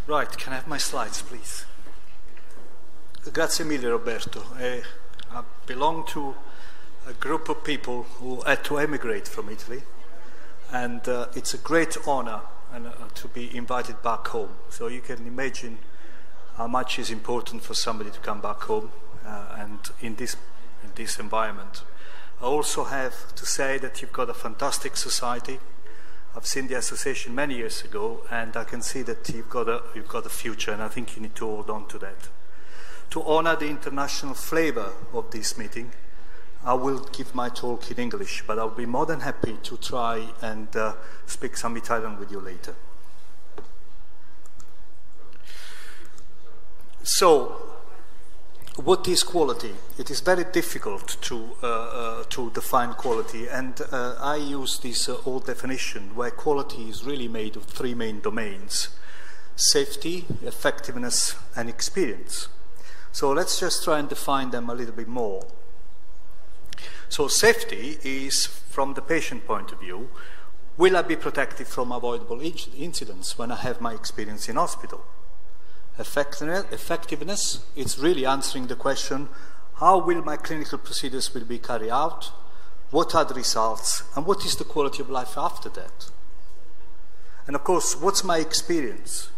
Right, can I have my slides, please? Grazie mille, Roberto. I belong to a group of people who had to emigrate from Italy, and it's a great honor to be invited back home. So you can imagine how much is important for somebody to come back home and in this environment. I also have to say that you've got a fantastic society. I've seen the association many years ago, and I can see that you've got a future, and I think you need to hold on to that. To honor the international flavor of this meeting, I will give my talk in English, but I'll be more than happy to try and speak some Italian with you later. So, what is quality? It is very difficult to define quality, and I use this old definition where quality is really made of three main domains: safety, effectiveness, and experience. So let's just try and define them a little bit more. So safety is, from the patient point of view, will I be protected from avoidable incidents when I have my experience in hospital? Effectiveness, it's really answering the question, how will my clinical procedures will be carried out? What are the results? And what is the quality of life after that? And of course, what's my experience?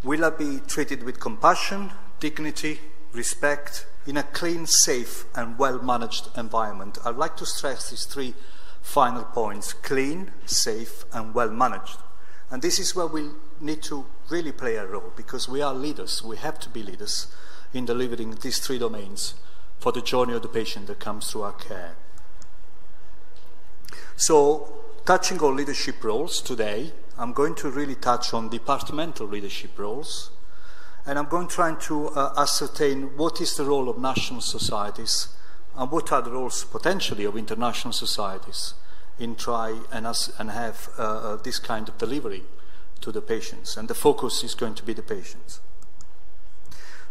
Will I be treated with compassion, dignity, respect, in a clean, safe, and well-managed environment? I'd like to stress these three final points: clean, safe, and well-managed. And this is where we need to really play a role, because we are leaders. We have to be leaders in delivering these three domains for the journey of the patient that comes through our care. So, touching on leadership roles today, I'm going to really touch on departmental leadership roles, and I'm going trying to ascertain what is the role of national societies and what are the roles potentially of international societies in try and have this kind of delivery to the patients, and the focus is going to be the patients.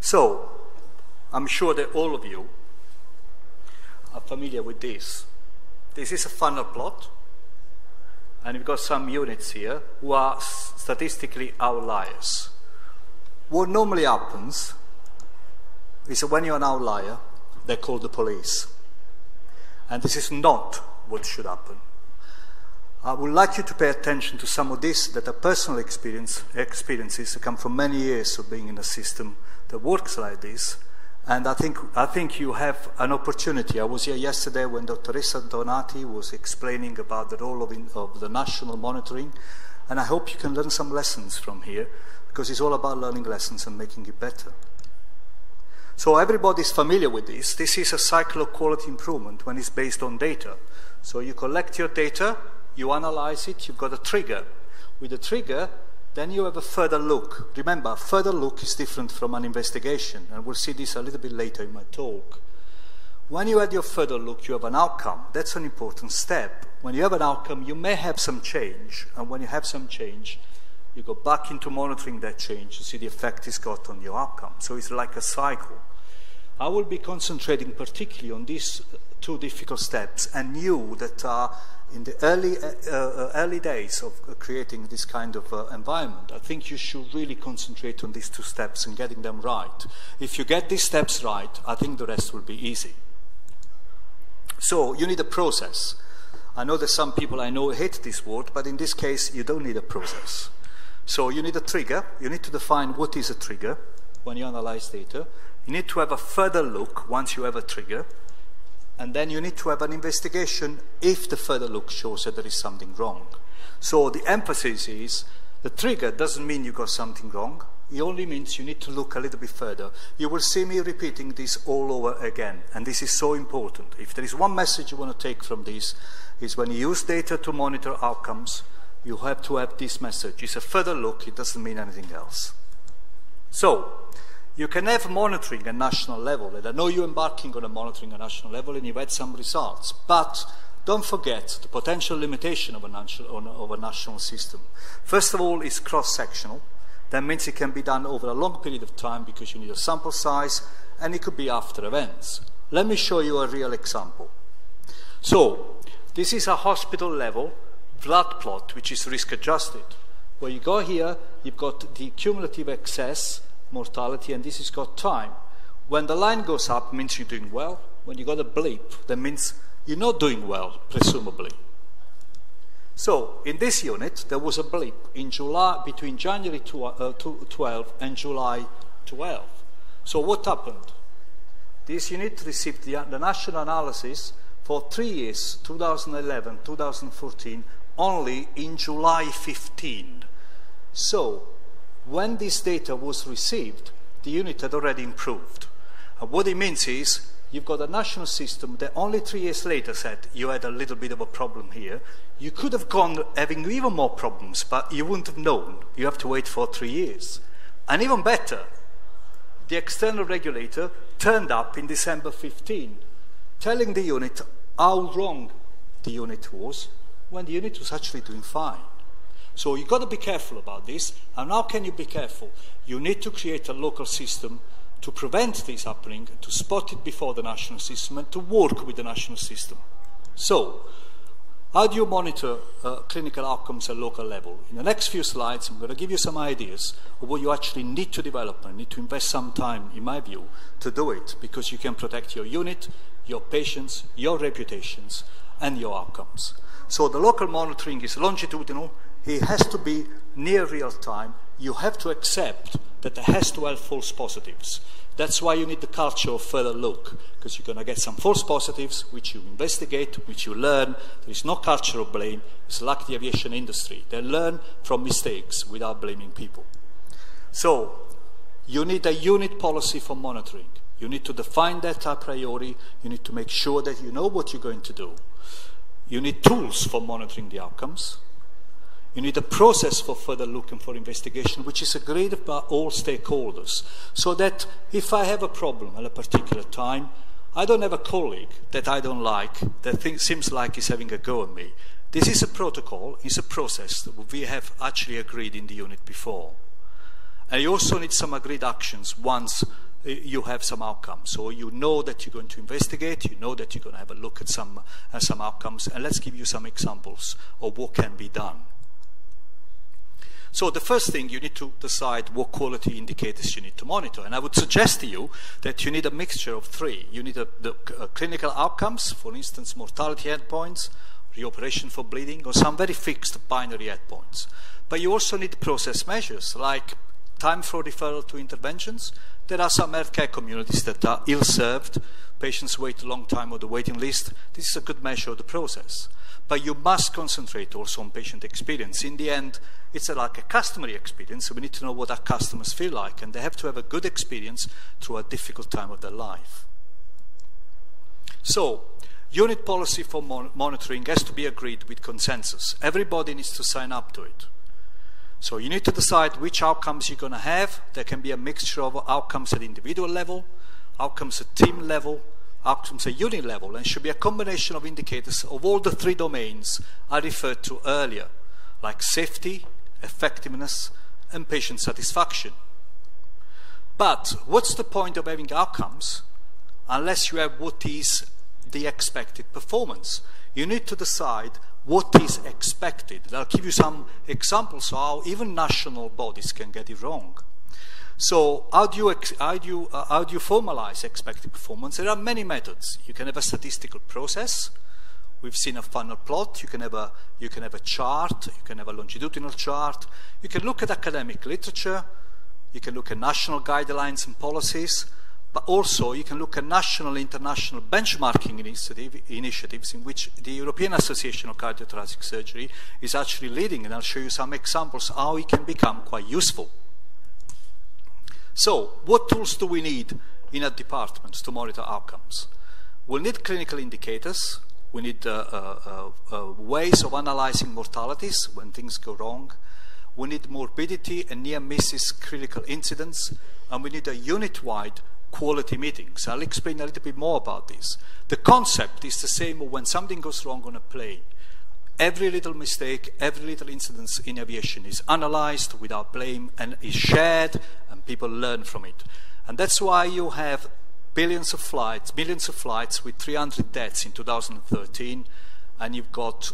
So, I'm sure that all of you are familiar with this. This is a funnel plot, and we've got some units here who are statistically outliers. What normally happens is that when you're an outlier, they're called the police. And this is not what should happen. I would like you to pay attention to some of this that are personal experiences that come from many years of being in a system that works like this. And I think you have an opportunity. I was here yesterday when Dr. Essa Donati was explaining about the role of the national monitoring, and I hope you can learn some lessons from here, because it's all about learning lessons and making it better. So everybody's familiar with this. This is a cycle of quality improvement when it's based on data. So you collect your data, you analyze it, you've got a trigger. With a trigger, then you have a further look. Remember, a further look is different from an investigation, and we'll see this a little bit later in my talk. When you had your further look, you have an outcome. That's an important step. When you have an outcome, you may have some change, and when you have some change, you go back into monitoring that change to see the effect it's got on your outcome. So it's like a cycle. I will be concentrating particularly on these two difficult steps, and you that are in the early days of creating this kind of environment, I think you should really concentrate on these two steps and getting them right. If you get these steps right, I think the rest will be easy. So you need a process. I know that some people I know hate this word, but in this case, you don't need a process. So you need a trigger. You need to define what is a trigger when you analyze data. You need to have a further look once you have a trigger. And then you need to have an investigation if the further look shows that there is something wrong. So the emphasis is the trigger doesn't mean you got something wrong. It only means you need to look a little bit further. You will see me repeating this all over again, and this is so important. If there is one message you want to take from this, is when you use data to monitor outcomes, you have to have this message. It's a further look, it doesn't mean anything else. So, you can have monitoring at national level, and I know you're embarking on a monitoring at national level and you've had some results, but don't forget the potential limitation of a national system. First of all, it's cross-sectional. That means it can be done over a long period of time because you need a sample size, and it could be after events. Let me show you a real example. So, this is a hospital level blood plot which is risk adjusted. Where you go here, you've got the cumulative excess mortality, and this has got time. When the line goes up, it means you're doing well. When you got a blip, that means you're not doing well, presumably. So, in this unit, there was a blip in July, between January 12 and July 12. So what happened? This unit received the national analysis for 3 years, 2011, 2014, only in July 15. So, when this data was received, the unit had already improved. And what it means is, you've got a national system that only 3 years later said you had a little bit of a problem here. You could have gone having even more problems, but you wouldn't have known. You have to wait for 3 years. And even better, the external regulator turned up in December 15, telling the unit how wrong the unit was, when the unit was actually doing fine. So you've got to be careful about this. And how can you be careful? You need to create a local system to prevent this happening, to spot it before the national system, and to work with the national system. So, how do you monitor clinical outcomes at local level? In the next few slides, I'm going to give you some ideas of what you actually need to develop and need to invest some time, in my view, to do it, because you can protect your unit, your patients, your reputations, and your outcomes. So the local monitoring is longitudinal. It has to be near real time. You have to accept that it has to have false positives. That's why you need the culture of further look, because you're going to get some false positives, which you investigate, which you learn. There is no culture of blame. It's like the aviation industry. They learn from mistakes without blaming people. So, you need a unit policy for monitoring. You need to define that a priori. You need to make sure that you know what you're going to do. You need tools for monitoring the outcomes. You need a process for further look and for investigation, which is agreed by all stakeholders, so that if I have a problem at a particular time, I don't have a colleague that I don't like, that seems like he's having a go at me. This is a protocol, it's a process that we have actually agreed in the unit before. And you also need some agreed actions once you have some outcomes. So you know that you're going to investigate, you know that you're going to have a look at some outcomes, and let's give you some examples of what can be done. So the first thing, you need to decide what quality indicators you need to monitor. And I would suggest to you that you need a mixture of three. You need the clinical outcomes, for instance, mortality endpoints, reoperation for bleeding, or some very fixed binary endpoints. But you also need process measures, like time for referral to interventions. There are some healthcare communities that are ill-served. Patients wait a long time on the waiting list. This is a good measure of the process. But you must concentrate also on patient experience. In the end, it's like a customer experience, so we need to know what our customers feel like, and they have to have a good experience through a difficult time of their life. So, unit policy for monitoring has to be agreed with consensus. Everybody needs to sign up to it. So you need to decide which outcomes you're going to have. There can be a mixture of outcomes at individual level, outcomes at team level, outcomes at unit level, and should be a combination of indicators of all the three domains I referred to earlier, like safety, effectiveness, and patient satisfaction. But what's the point of having outcomes unless you have what is the expected performance? You need to decide what is expected. I'll give you some examples of how even national bodies can get it wrong. So how do you formalize expected performance? There are many methods. You can have a statistical process. We've seen a funnel plot. You can have a chart. You can have a longitudinal chart. You can look at academic literature. You can look at national guidelines and policies. But also you can look at national, international benchmarking initiatives in which the European Association of Cardiothoracic Surgery is actually leading. And I'll show you some examples how it can become quite useful. So, what tools do we need in a department to monitor outcomes? We'll need clinical indicators. We need ways of analyzing mortalities when things go wrong. We need morbidity and near misses critical incidents. And we need a unit-wide quality meetings. I'll explain a little bit more about this. The concept is the same when something goes wrong on a plane. Every little mistake, every little incident in aviation is analyzed without blame and is shared, and people learn from it. And that's why you have millions of flights with 300 deaths in 2013, and you've got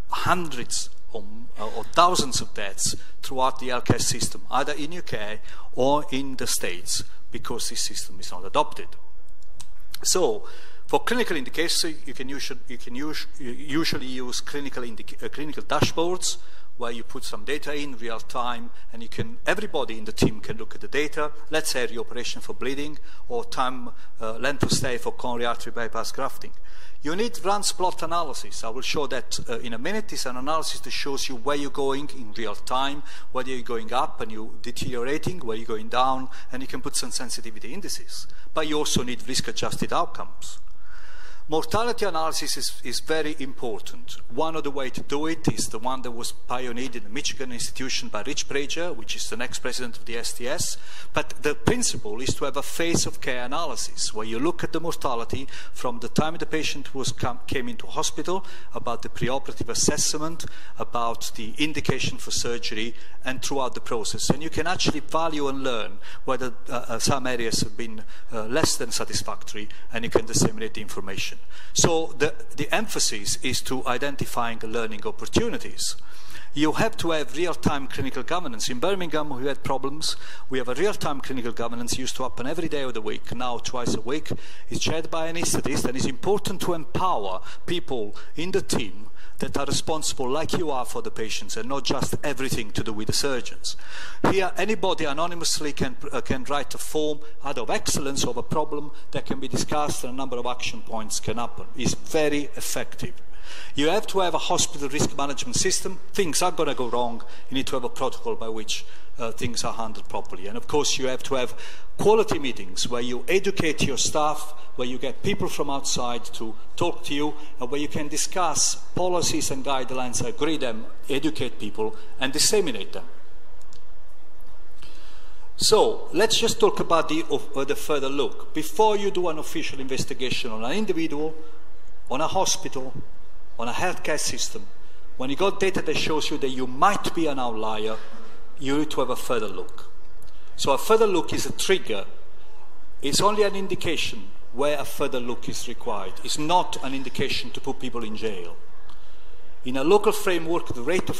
hundreds or thousands of deaths throughout the healthcare system, either in UK or in the States, because this system is not adopted. So, for clinical indications, you can usually use clinical dashboards, where you put some data in real time, and everybody in the team can look at the data. Let's say reoperation for bleeding, or time length of stay for coronary artery bypass grafting. You need runs plot analysis. I will show that in a minute. It's an analysis that shows you where you're going in real time, whether you're going up and you're deteriorating, where you're going down, and you can put some sensitivity indices. But you also need risk-adjusted outcomes. Mortality analysis is very important. One of the ways to do it is the one that was pioneered in the Michigan institution by Rich Prager, which is the next president of the STS. But the principle is to have a phase of care analysis, where you look at the mortality from the time the patient came into hospital, about the preoperative assessment, about the indication for surgery, and throughout the process. And you can actually value and learn whether some areas have been less than satisfactory, and you can disseminate the information. So the emphasis is to identifying learning opportunities. You have to have real-time clinical governance. In Birmingham, we had problems. We have a real-time clinical governance used to happen every day of the week, now twice a week. It's chaired by an anaesthetist, and it's important to empower people in the team that are responsible, like you are, for the patients, and not just everything to do with the surgeons. Here, anybody anonymously can write a form out of excellence of a problem that can be discussed, and a number of action points can happen. It's very effective. You have to have a hospital risk management system. Things are going to go wrong. You need to have a protocol by which things are handled properly. And of course, you have to have quality meetings where you educate your staff, where you get people from outside to talk to you, and where you can discuss policies and guidelines, agree them, educate people, and disseminate them. So let's just talk about the further look. Before you do an official investigation on an individual, on a hospital, on a healthcare system, when you got data that shows you that you might be an outlier, you need to have a further look. So a further look is a trigger. It's only an indication where a further look is required. It's not an indication to put people in jail. In a local framework, the rate of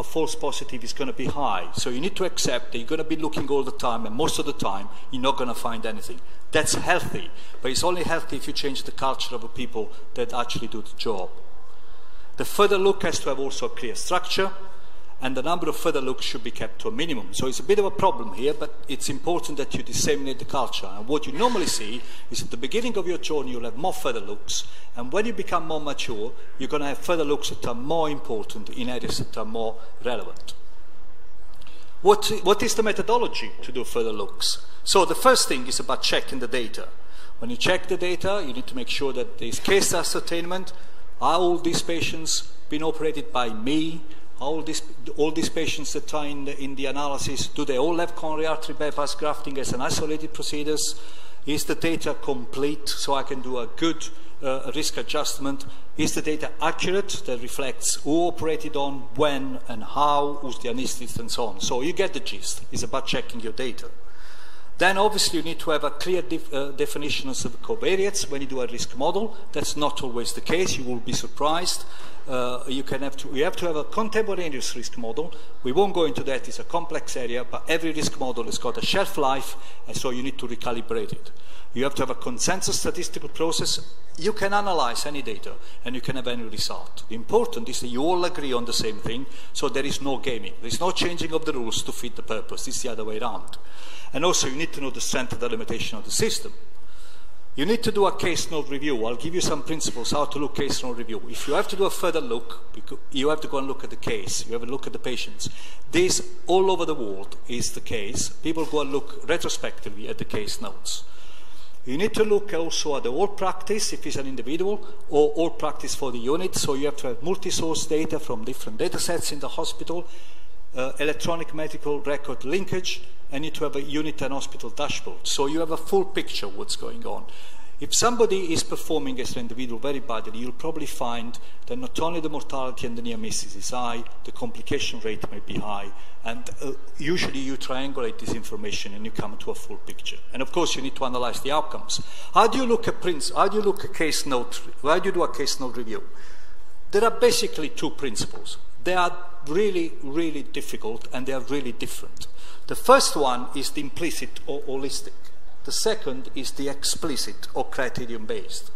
false positive is going to be high. So you need to accept that you're going to be looking all the time, and most of the time, you're not going to find anything. That's healthy, but it's only healthy if you change the culture of the people that actually do the job. The further look has to have also a clear structure, and the number of further looks should be kept to a minimum. So it's a bit of a problem here, but it's important that you disseminate the culture. And what you normally see is at the beginning of your journey, you'll have more further looks, and when you become more mature, you're going to have further looks that are more important in areas that are more relevant. What is the methodology to do further looks? So the first thing is about checking the data. When you check the data, you need to make sure that there is case ascertainment. Are all these patients been operated by me? All these patients that are in the analysis, do they all have coronary artery bypass grafting as an isolated procedures? Is the data complete so I can do a good risk adjustment? Is the data accurate that reflects who operated on, when and how, who's the anaesthetist and so on? So you get the gist. It's about checking your data. Then obviously you need to have a clear definition of covariates when you do a risk model. That's not always the case. You will be surprised. You have to have a contemporaneous risk model. We won't go into that. It's a complex area, but every risk model has got a shelf life, and so you need to recalibrate it. You have to have a consensus statistical process. You can analyze any data, and you can have any result. The important is that you all agree on the same thing, so there is no gaming. There is no changing of the rules to fit the purpose. It's the other way around. And also, you need to know the strength and the limitation of the system. You need to do a case note review. I'll give you some principles how to look case note review. If you have to do a further look, you have to go and look at the case. You have to look at the patients. This, all over the world, is the case. People go and look retrospectively at the case notes. You need to look also at the all practice, if it's an individual, or all practice for the unit. So you have to have multi-source data from different data sets in the hospital, electronic medical record linkage, and you need to have a unit and hospital dashboard. So you have a full picture of what's going on. If somebody is performing as an individual very badly, you'll probably find that not only the mortality and the near misses is high, the complication rate may be high, and usually you triangulate this information and you come to a full picture. And of course, you need to analyze the outcomes. How do you look at How do you look at case note? How do you do a case note review? There are basically two principles. They are really, really difficult, and they are really different. The first one is the implicit or holistic. The second is the explicit or criterion-based.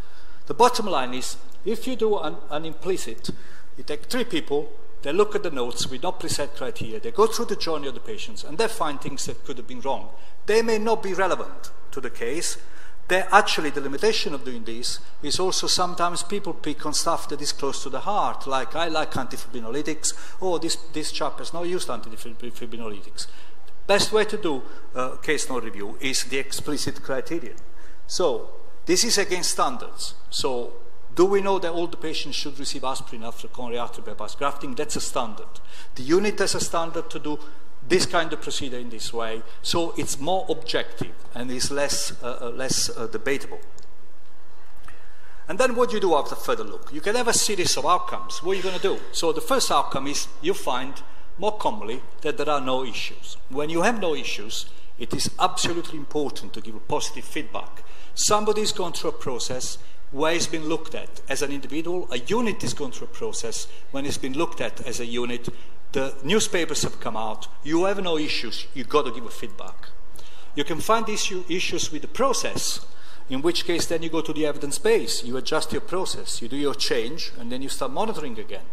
The bottom line is, if you do an implicit, you take 3 people, they look at the notes with no preset criteria, they go through the journey of the patients, and they find things that could have been wrong. They may not be relevant to the case. Actually, the limitation of doing this is also sometimes people pick on stuff that is close to the heart, like I like antifibrinolytics, or this chap has not used antifibrinolytics. Best way to do case note review is the explicit criterion. So this is against standards. So do we know that all the patients should receive aspirin after coronary artery bypass grafting? That's a standard. The unit has a standard to do this kind of procedure in this way, so it's more objective and is less debatable. And then what do you do after further look? You can have a series of outcomes. What are you going to do? So the first outcome is you find more commonly that there are no issues. When you have no issues, it is absolutely important to give a positive feedback. Somebody is going through a process where it's been looked at as an individual. A unit is going through a process when it's been looked at as a unit. The newspapers have come out. You have no issues. You've got to give a feedback. You can find issues with the process, in which case then you go to the evidence base. You adjust your process. You do your change, and then you start monitoring again.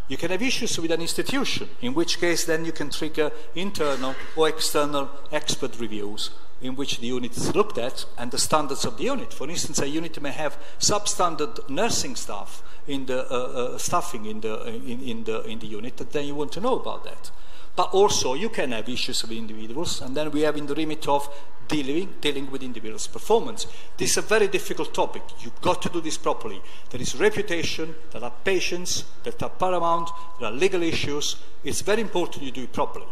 You can have issues with an institution, in which case then you can trigger internal or external expert reviews in which the unit is looked at and the standards of the unit. For instance, a unit may have substandard nursing staff in the staffing in the unit, and then you want to know about that. But also you can have issues with individuals, and then we have in the remit of dealing with individuals' performance. This is a very difficult topic. You've got to do this properly. There is reputation, there are patients that are paramount, there are legal issues. It's very important you do it properly.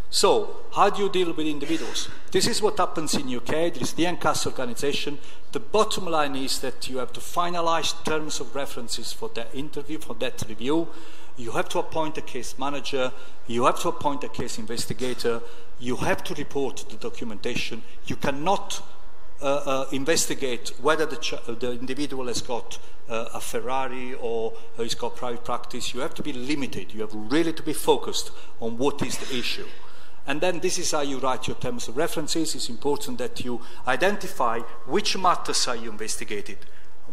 So, how do you deal with individuals? This is what happens in UK. There is the NCAS organization. The bottom line is that you have to finalize terms of references for that interview, for that review. You have to appoint a case manager. You have to appoint a case investigator. You have to report the documentation. You cannot investigate whether the individual has got a Ferrari or he's got private practice. You have to be limited. You have really to be focused on what is the issue. And then this is how you write your terms of references. It's important that you identify which matters are you investigated,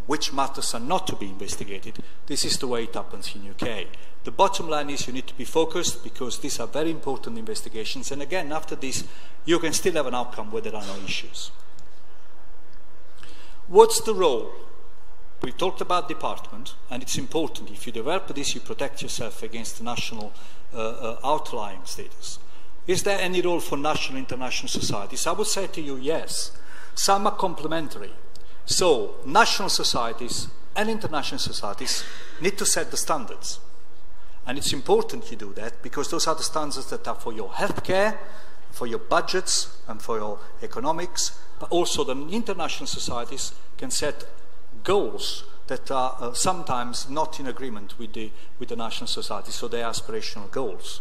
which matters are not to be investigated. This is the way it happens in UK. The bottom line is you need to be focused because these are very important investigations. And again, after this, you can still have an outcome where there are no issues. What's the role? We talked about department, and it's important. If you develop this, you protect yourself against the national outlying status. Is there any role for national and international societies? I would say to you, yes. Some are complementary. So, national societies and international societies need to set the standards. And it's important you do that because those are the standards that are for your healthcare, for your budgets, and for your economics. But also the international societies can set goals that are sometimes not in agreement with the national society, so they are aspirational goals.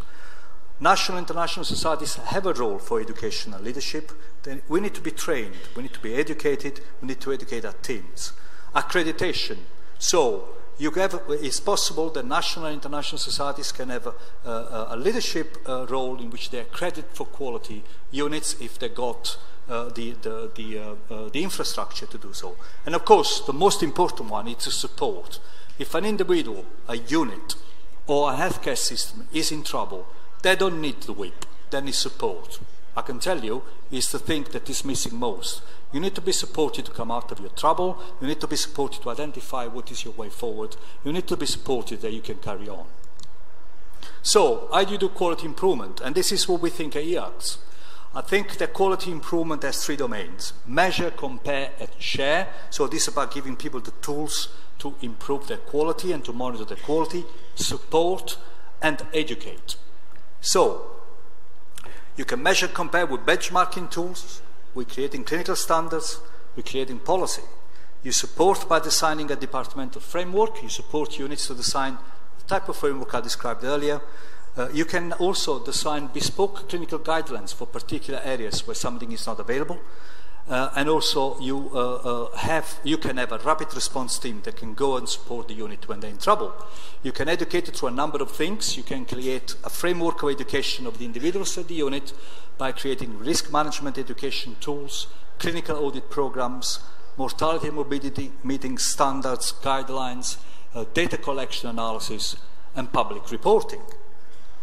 National and international societies have a role for educational leadership. Then we need to be trained, we need to be educated, we need to educate our teams. Accreditation. So it's possible that national and international societies can have a leadership role in which they accredit for quality units if they got the infrastructure to do so. And of course, the most important one is to support. If an individual, a unit, or a healthcare system is in trouble, they don't need the whip, they need support. I can tell you, it's the thing that is missing most. You need to be supported to come out of your trouble, you need to be supported to identify what is your way forward, you need to be supported that you can carry on. So, how do you do quality improvement? And this is what we think at EACS. I think that quality improvement has 3 domains: measure, compare, and share. So this is about giving people the tools to improve their quality and to monitor their quality, support, and educate. So, you can measure, compare with benchmarking tools, we're creating clinical standards, we're creating policy. You support by designing a departmental framework, you support units to design the type of framework I described earlier. You can also design bespoke clinical guidelines for particular areas where something is not available. And also you can have a rapid response team that can go and support the unit when they're in trouble. You can educate it through a number of things. You can create a framework of education of the individuals at the unit by creating risk management education tools, clinical audit programs, mortality and morbidity meeting standards, guidelines, data collection analysis, and public reporting.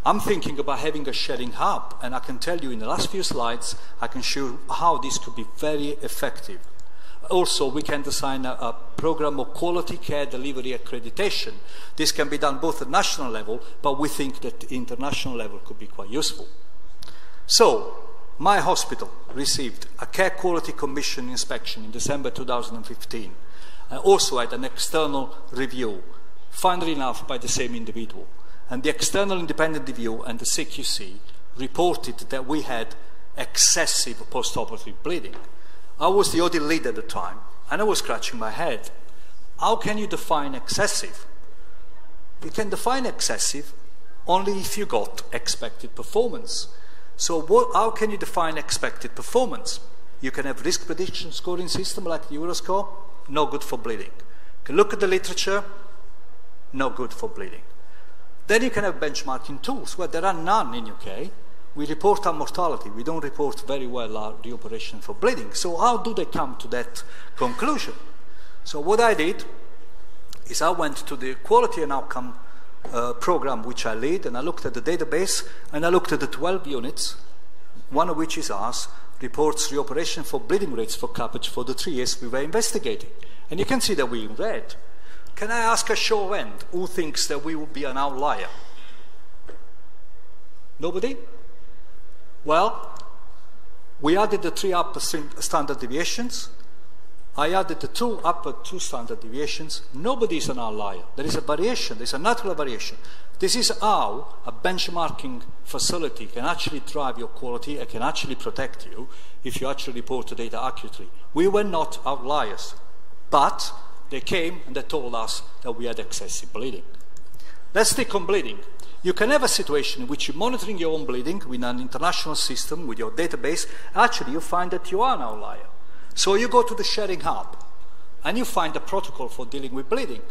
I'm thinking about having a sharing hub, and I can tell you in the last few slides, I can show how this could be very effective. Also, we can design a program of quality care delivery accreditation. This can be done both at national level, but we think that the international level could be quite useful. So, my hospital received a Care Quality Commission inspection in December 2015. I also had an external review, funnily enough, by the same individual. And the external independent review and the CQC reported that we had excessive post-operative bleeding. I was the audit lead at the time, and I was scratching my head. How can you define excessive? You can define excessive only if you got expected performance. So how can you define expected performance? You can have risk prediction scoring system like the Euroscore, no good for bleeding. You can look at the literature, no good for bleeding. Then you can have benchmarking tools. Well, there are none in UK. We report our mortality. We don't report very well our reoperation for bleeding. So how do they come to that conclusion? So what I did is I went to the quality and outcome program which I lead, and I looked at the database, and I looked at the 12 units, one of which is ours, reports reoperation for bleeding rates for CAPAGE for the 3 years we were investigating. And you can see that we're in red. Can I ask a show of hand who thinks that we would be an outlier? Nobody? Well, we added the 3 upper standard deviations. I added the 2 upper 2 standard deviations. Nobody is an outlier. There is a variation. There is a natural variation. This is how a benchmarking facility can actually drive your quality and can actually protect you if you actually report the data accurately. We were not outliers, but they came and they told us that we had excessive bleeding. Let's stick on bleeding. You can have a situation in which you're monitoring your own bleeding with an international system, with your database. Actually, you find that you are an outlier. So you go to the sharing hub and you find a protocol for dealing with bleeding.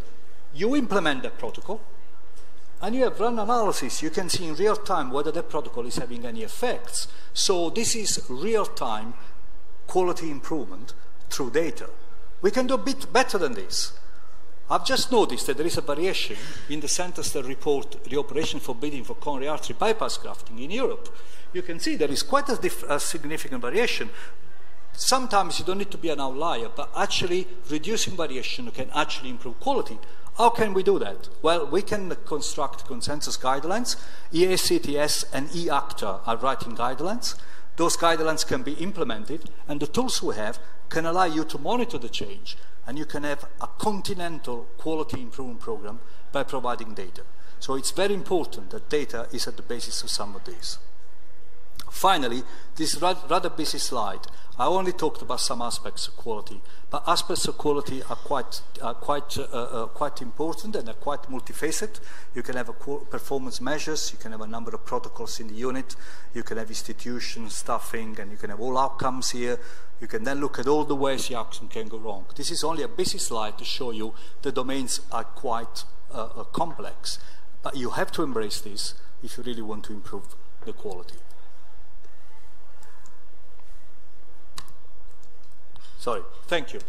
You implement that protocol and you have run analysis. You can see in real time whether that protocol is having any effects. So this is real-time quality improvement through data. We can do a bit better than this. I've just noticed that there is a variation in the centers that report the operation for bleeding for coronary artery bypass grafting in Europe. You can see there is quite a significant variation. Sometimes you don't need to be an outlier, but actually reducing variation can actually improve quality. How can we do that? Well, we can construct consensus guidelines. EACTS and EACTA are writing guidelines. Those guidelines can be implemented, and the tools we have can allow you to monitor the change, and you can have a continental quality improvement program by providing data. So it's very important that data is at the basis of some of these. Finally, this rather busy slide, I only talked about some aspects of quality, but aspects of quality are quite important and are quite multifaceted. You can have performance measures, you can have a number of protocols in the unit, you can have institution, staffing, and you can have all outcomes here. You can then look at all the ways the outcome can go wrong. This is only a busy slide to show you the domains are quite complex, but you have to embrace this if you really want to improve the quality. Sorry, thank you.